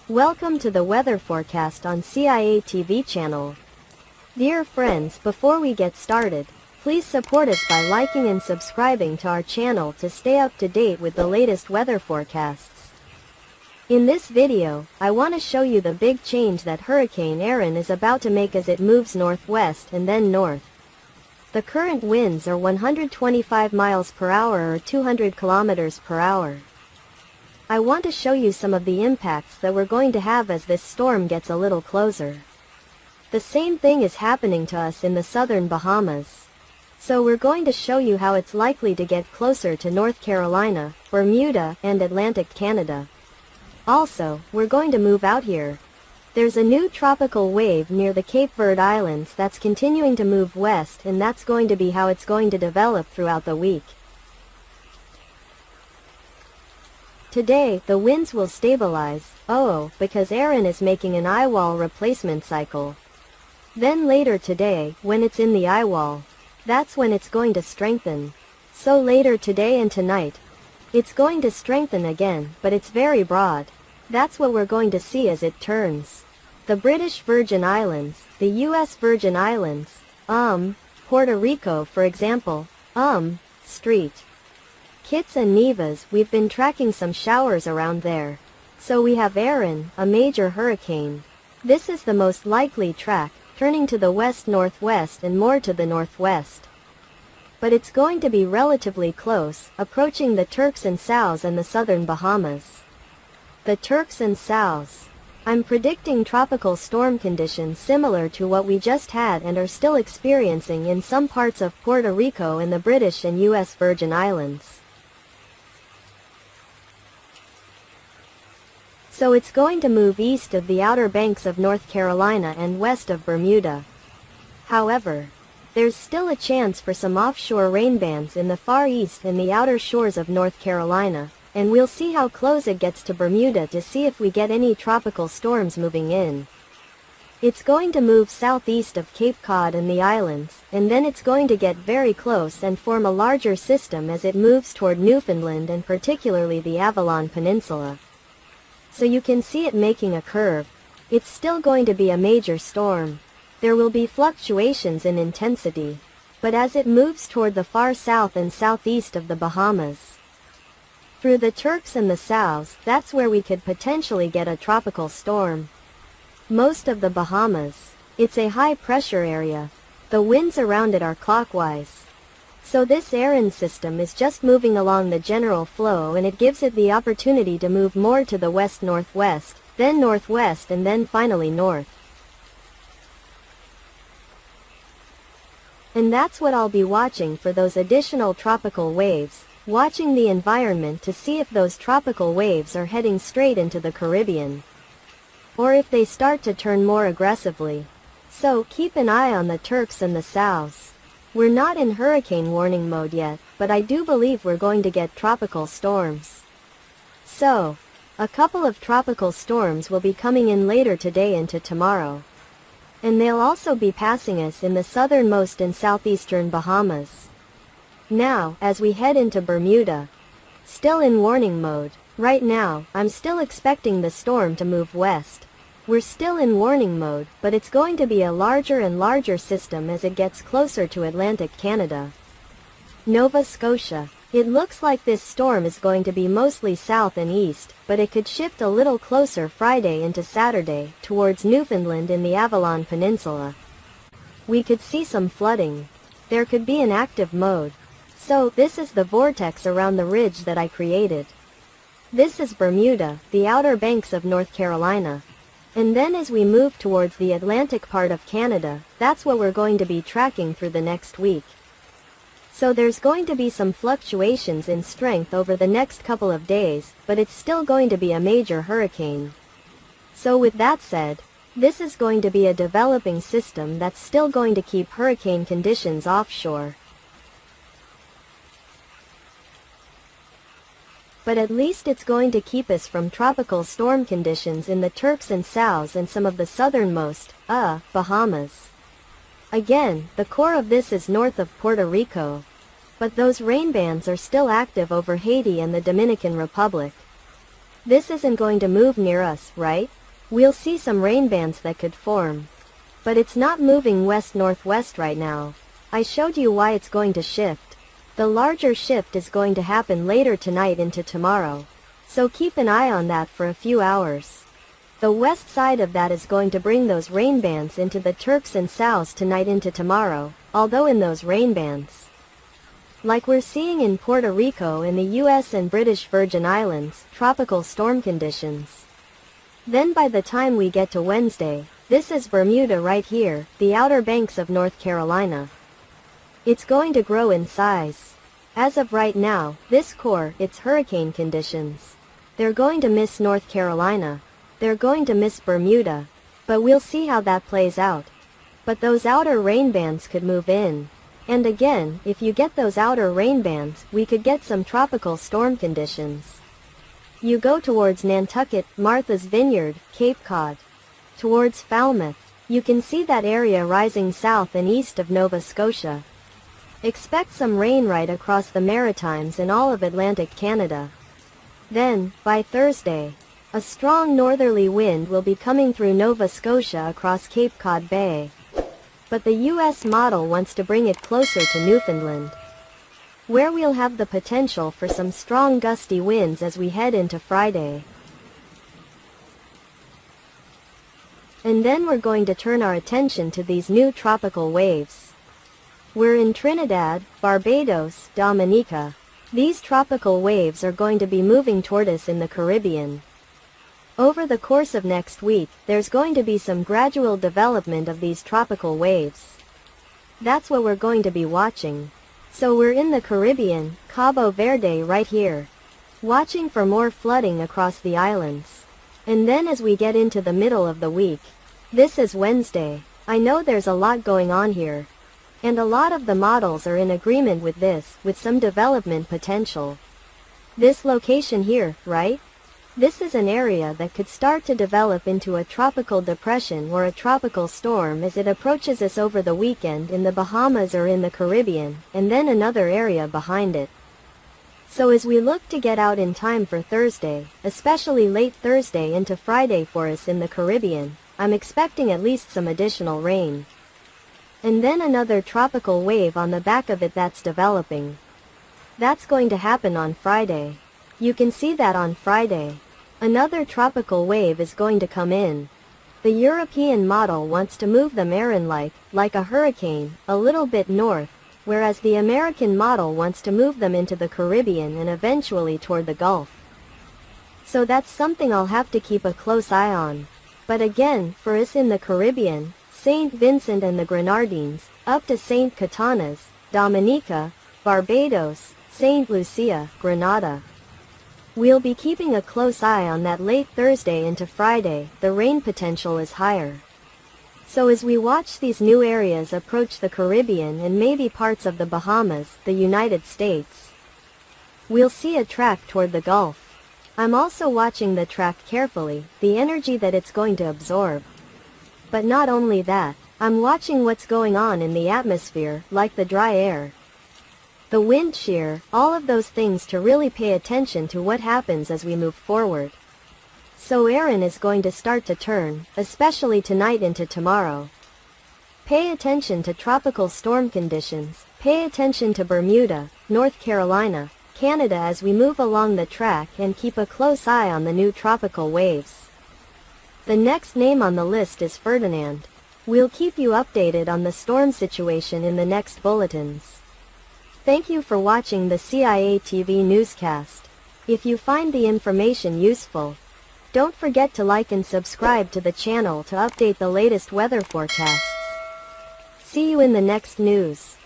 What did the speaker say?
Welcome to the weather forecast on CIA TV channel. Dear friends, before we get started, please support us by liking and subscribing to our channel to stay up to date with the latest weather forecasts. In this video, I want to show you the big change that Hurricane Erin is about to make as it moves northwest and then north. The current winds are 125 miles per hour or 200 kilometers per hour. I want to show you some of the impacts that we're going to have as this storm gets a little closer. The same thing is happening to us in the southern Bahamas. So we're going to show you how it's likely to get closer to North Carolina, Bermuda, and Atlantic Canada. Also, we're going to move out here. There's a new tropical wave near the Cape Verde Islands that's continuing to move west, and that's going to be how it's going to develop throughout the week. Today, the winds will stabilize, because Erin is making an eye wall replacement cycle. Then later today, when it's in the eye wall, that's when it's going to strengthen. So later today and tonight, it's going to strengthen again, but it's very broad. That's what we're going to see as it turns. The British Virgin Islands, the US Virgin Islands, Puerto Rico for example, Street Kitts and Nevis, we've been tracking some showers around there. So we have Erin, a major hurricane. This is the most likely track, turning to the west-northwest and more to the northwest. But it's going to be relatively close, approaching the Turks and Caicos and the southern Bahamas. The Turks and Caicos. I'm predicting tropical storm conditions similar to what we just had and are still experiencing in some parts of Puerto Rico and the British and US Virgin Islands. So it's going to move east of the Outer Banks of North Carolina and west of Bermuda. However, there's still a chance for some offshore rain bands in the Far East and the outer shores of North Carolina, and we'll see how close it gets to Bermuda to see if we get any tropical storms moving in. It's going to move southeast of Cape Cod and the islands, and then it's going to get very close and form a larger system as it moves toward Newfoundland and particularly the Avalon Peninsula. So you can see it making a curve. It's still going to be a major storm. There will be fluctuations in intensity, but as it moves toward the far south and southeast of the Bahamas, through the Turks and the Caicos, that's where we could potentially get a tropical storm. Most of the Bahamas, it's a high-pressure area. The winds around it are clockwise. So this Erin system is just moving along the general flow, and it gives it the opportunity to move more to the west-northwest, then northwest, and then finally north. And that's what I'll be watching for, those additional tropical waves, watching the environment to see if those tropical waves are heading straight into the Caribbean, or if they start to turn more aggressively. So keep an eye on the Turks and the Caicos. We're not in hurricane warning mode yet, but I do believe we're going to get tropical storms. So, a couple of tropical storms will be coming in later today into tomorrow. And they'll also be passing us in the southernmost and southeastern Bahamas. Now, as we head into Bermuda, still in warning mode. Right now, I'm still expecting the storm to move west. We're still in warning mode, but it's going to be a larger and larger system as it gets closer to Atlantic Canada. Nova Scotia. It looks like this storm is going to be mostly south and east, but it could shift a little closer Friday into Saturday, towards Newfoundland in the Avalon Peninsula. We could see some flooding. There could be an active mode. So, this is the vortex around the ridge that I created. This is Bermuda, the Outer Banks of North Carolina. And then as we move towards the Atlantic part of Canada, that's what we're going to be tracking through the next week. So there's going to be some fluctuations in strength over the next couple of days, but it's still going to be a major hurricane. So with that said, this is going to be a developing system that's still going to keep hurricane conditions offshore. But at least it's going to keep us from tropical storm conditions in the Turks and Caicos and some of the southernmost, Bahamas. Again, the core of this is north of Puerto Rico. But those rain bands are still active over Haiti and the Dominican Republic. This isn't going to move near us, right? We'll see some rain bands that could form. But it's not moving west-northwest right now. I showed you why it's going to shift. The larger shift is going to happen later tonight into tomorrow. So keep an eye on that for a few hours. The west side of that is going to bring those rain bands into the Turks and Souths tonight into tomorrow, although in those rain bands, like we're seeing in Puerto Rico in the US and British Virgin Islands, tropical storm conditions. Then by the time we get to Wednesday, this is Bermuda right here, the Outer Banks of North Carolina. It's going to grow in size. As of right now, this core, it's hurricane conditions. They're going to miss North Carolina. They're going to miss Bermuda. But we'll see how that plays out. But those outer rain bands could move in. And again, if you get those outer rain bands, we could get some tropical storm conditions. You go towards Nantucket, Martha's Vineyard, Cape Cod, towards Falmouth, you can see that area rising south and east of Nova Scotia. Expect some rain right across the Maritimes and all of Atlantic Canada. Then, by Thursday, a strong northerly wind will be coming through Nova Scotia across Cape Cod Bay. But the US model wants to bring it closer to Newfoundland, where we'll have the potential for some strong gusty winds as we head into Friday. And then we're going to turn our attention to these new tropical waves. We're in Trinidad, Barbados, Dominica. These tropical waves are going to be moving toward us in the Caribbean. Over the course of next week, there's going to be some gradual development of these tropical waves. That's what we're going to be watching. So we're in the Caribbean, Cabo Verde right here, watching for more flooding across the islands. And then as we get into the middle of the week, this is Wednesday, I know there's a lot going on here. And a lot of the models are in agreement with this, with some development potential. This location here, right? This is an area that could start to develop into a tropical depression or a tropical storm as it approaches us over the weekend in the Bahamas or in the Caribbean, and then another area behind it. So as we look to get out in time for Thursday, especially late Thursday into Friday for us in the Caribbean, I'm expecting at least some additional rain. And then another tropical wave on the back of it that's developing. That's going to happen on Friday. You can see that on Friday. Another tropical wave is going to come in. The European model wants to move them Erin like a hurricane, a little bit north, whereas the American model wants to move them into the Caribbean and eventually toward the Gulf. So that's something I'll have to keep a close eye on. But again, for us in the Caribbean, St. Vincent and the Grenadines, up to St. Catanas, Dominica, Barbados, St. Lucia, Grenada. We'll be keeping a close eye on that late Thursday into Friday, the rain potential is higher. So as we watch these new areas approach the Caribbean and maybe parts of the Bahamas, the United States, we'll see a track toward the Gulf. I'm also watching the track carefully, the energy that it's going to absorb. But not only that, I'm watching what's going on in the atmosphere, like the dry air, the wind shear, all of those things to really pay attention to what happens as we move forward. So Erin is going to start to turn, especially tonight into tomorrow. Pay attention to tropical storm conditions, pay attention to Bermuda, North Carolina, Canada as we move along the track and keep a close eye on the new tropical waves. The next name on the list is Ferdinand. We'll keep you updated on the storm situation in the next bulletins. Thank you for watching the CIA TV newscast. If you find the information useful, don't forget to like and subscribe to the channel to update the latest weather forecasts. See you in the next news.